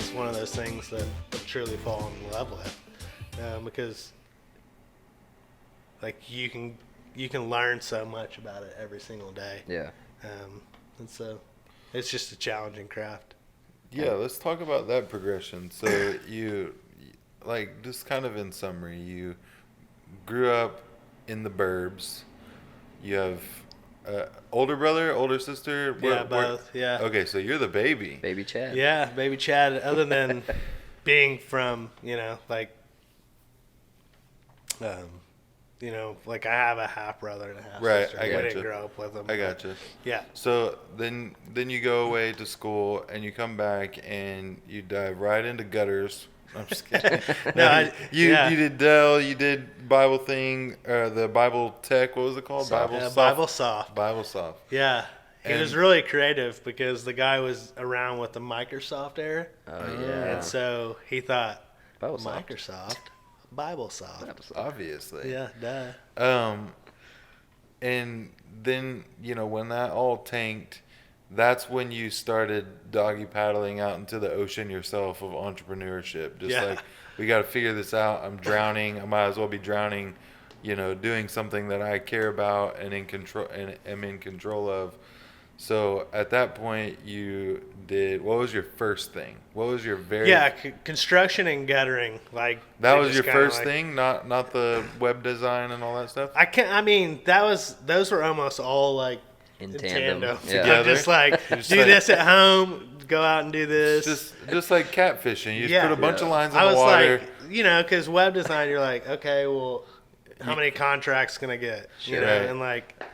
is one of those things that I truly fall in love with, because like you can learn so much about it every single day. Yeah. And so it's just a challenging craft. Yeah, let's talk about that progression. So you, like, just kind of in summary, you grew up in the burbs. You have older brother, older sister? Yeah, both. Yeah. Okay, so you're the baby. Baby Chad. Yeah, baby Chad. Other than being from, like, like I have a half brother and a half Right, sister. I We gotcha. didn't grow up with them. I gotcha. Yeah. So then you go away to school and you come back and you dive right into gutters. I'm just kidding. You did Dell, you did Bible thing, the Bible Tech. What was it called? Bible Soft. Bible Soft. Yeah. He was really creative because the guy was around with the Microsoft era. Oh, yeah. And so he thought, Bible Soft. Microsoft, Bible Soft. Obviously. Yeah, duh. And then, when that all tanked, that's when you started doggy paddling out into the ocean yourself of entrepreneurship. Just like, we got to figure this out. I'm drowning. I might as well be drowning, doing something that I care about and am in control of. So at that point, what was your first thing? What was your construction and guttering, like that was your first thing, not the web design and all that stuff. Those were almost all like in tandem. Yeah. I'm just like do this at home, go out and do this. Just like catfishing, you just put a bunch of lines in the water. I was like, because web design, you're like, okay, well, how many contracts can I get?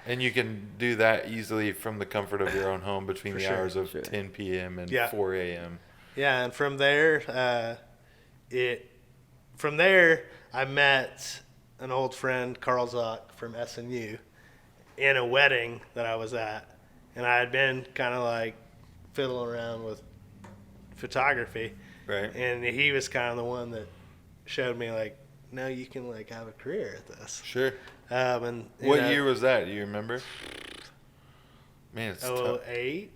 And you can do that easily from the comfort of your own home between the hours of 10 p.m. and 4 a.m. Yeah, and from there, I met an old friend, Carl Zock from SNU, in a wedding that I was at, and I had been kind of like fiddling around with photography, right? And he was kind of the one that showed me like, no, you can like have a career at this. Sure. And what year was that? Do you remember? Man, it's 08.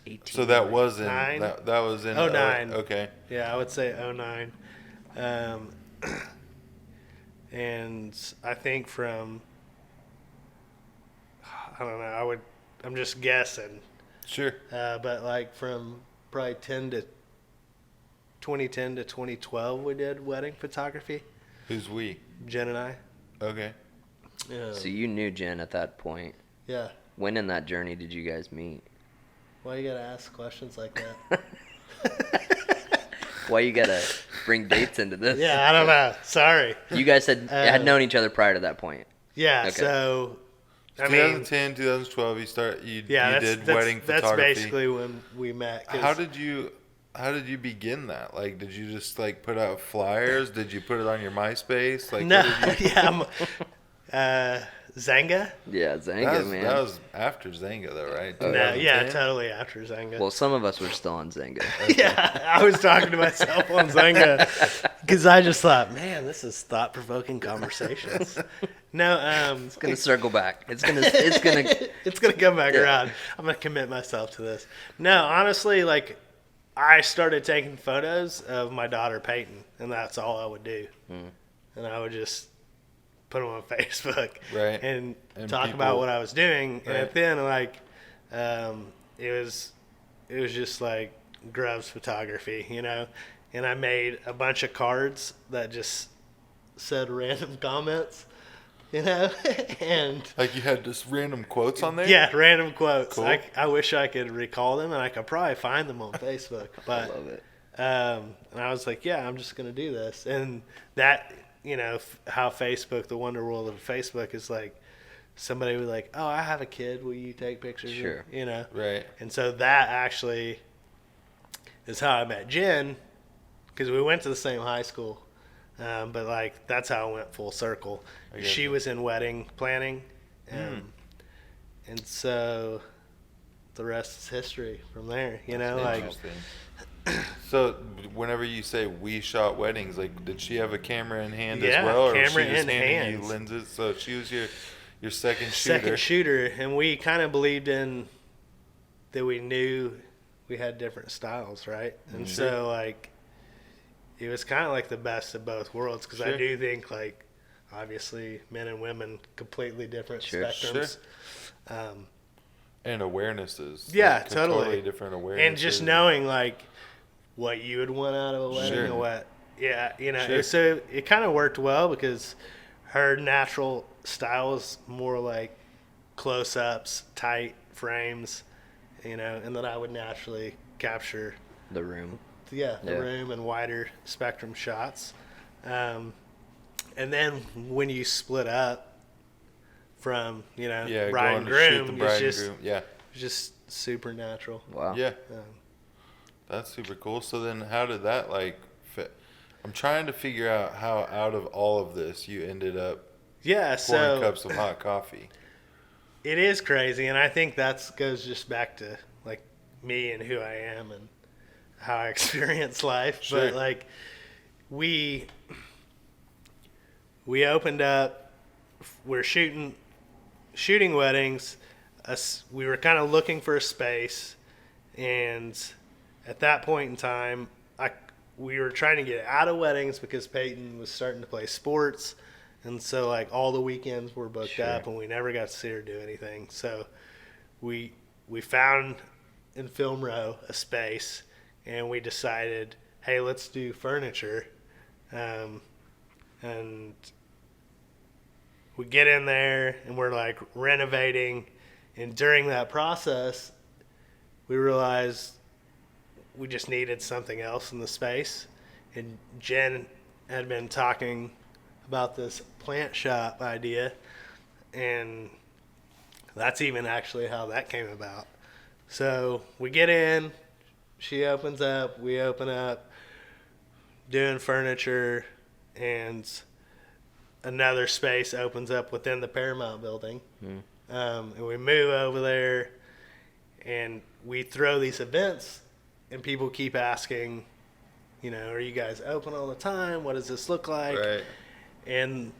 18. So that wasn't 9? that was in 09. Okay. Yeah, I would say 09. And I think from I don't know. I'm just guessing. Sure. But like from probably 2010 to 2012, we did wedding photography. Who's we? Jen and I. Okay. So you knew Jen at that point. Yeah. When in that journey did you guys meet? Why you gotta ask questions like that? Why you gotta bring dates into this? Yeah, I don't know. Sorry. You guys had known each other prior to that point. Yeah. Okay. So. 2010, 2012, you did wedding photography. That's basically when we met. How did you begin that? Like, did you just like put out flyers? Did you put it on your MySpace? Like, no, Zanga. Yeah, Zanga, man. That was after Zanga, though, right? No, yeah, totally after Zanga. Well, some of us were still on Zanga. Yeah, I was talking to myself on Zanga because I just thought, man, this is thought-provoking conversations. No, it's gonna circle back. It's gonna come back around. I'm gonna commit myself to this. No, honestly, like I started taking photos of my daughter Peyton, and that's all I would do. And I would just put them on Facebook, right, and talk about what I was doing. Right. And then like, it was just like Grubbs photography, And I made a bunch of cards that just said random comments. And like you had just random quotes on there? Yeah, random quotes. Cool. I wish I could recall them, and I could probably find them on Facebook. But I love it. And I was like, yeah, I'm just gonna do this. And that, how Facebook, the wonder world of Facebook, is like somebody was like, oh, I have a kid. Will you take pictures? Sure. Right. And so that actually is how I met Jen, because we went to the same high school. But like that's how it went full circle. She was in wedding planning, and so the rest is history from there. So whenever you say we shot weddings, like did she have a camera in hand as Yeah, well, or was camera she just in handing hands. you lenses? So she was your second shooter. Second shooter, and we kind of believed in that we knew we had different styles, right? And so like it was kind of like the best of both worlds, because I do think like obviously men and women completely different spectrums. And awarenesses. Yeah, like, totally different awarenesses. And just knowing like what you would want out of a wedding and what, so it kind of worked well, because her natural style is more like close-ups, tight frames, and then I would naturally capture The room. the room and wider spectrum shots. And then when you split up from, bride and groom, it's just super natural. Wow. Yeah. That's super cool. So then how did that like fit? I'm trying to figure out how out of all of this you ended up pouring cups of hot coffee. It is crazy, and I think that goes just back to like me and who I am and how I experience life. But like we opened up, we're shooting weddings. We were kind of looking for a space, and at that point in time, we were trying to get out of weddings because Peyton was starting to play sports. And so, like, all the weekends were booked up, and we never got to see her do anything. So we found in Film Row a space, and we decided, hey, let's do furniture. And we get in there, and we're, like, renovating. And during that process, we realized we just needed something else in the space. And Jen had been talking about this plant shop idea, and that's even actually how that came about. So we get in, she opens up, we open up, doing furniture, and another space opens up within the Paramount building. And we move over there, and we throw these events, and people keep asking, are you guys open all the time? What does this look like? Right. And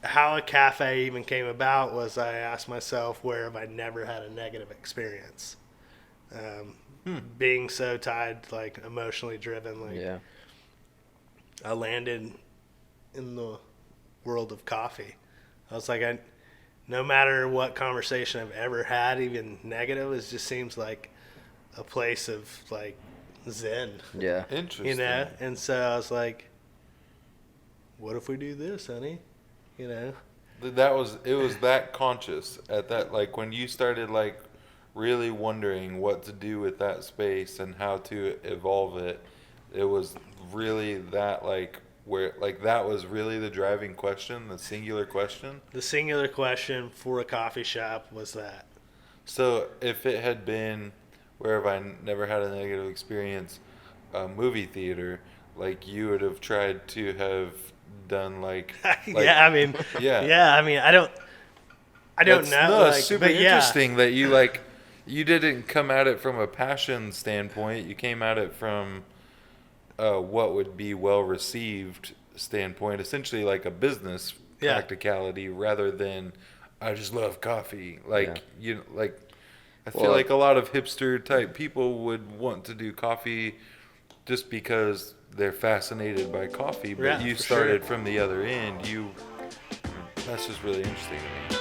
how a cafe even came about was I asked myself, where have I never had a negative experience? Being so tied, like emotionally driven, like I landed in the world of coffee. I was like, no matter what conversation I've ever had, even negative, it just seems like a place of like zen. Yeah. Interesting. And so I was like, what if we do this, honey? It was that conscious at that, like when you started like really wondering what to do with that space and how to evolve it, it was really that like where like that was really the driving question, the singular question. The singular question for a coffee shop was that. So if it had been, where have I never had a negative experience, a movie theater, like you would have tried to have done like I don't know. No, like, it's super interesting that you like you didn't come at it from a passion standpoint. You came at it from what would be well received standpoint, essentially like a business practicality rather than I just love coffee. Like I feel like a lot of hipster type people would want to do coffee just because they're fascinated by coffee, but you started from the other end. That's just really interesting to me.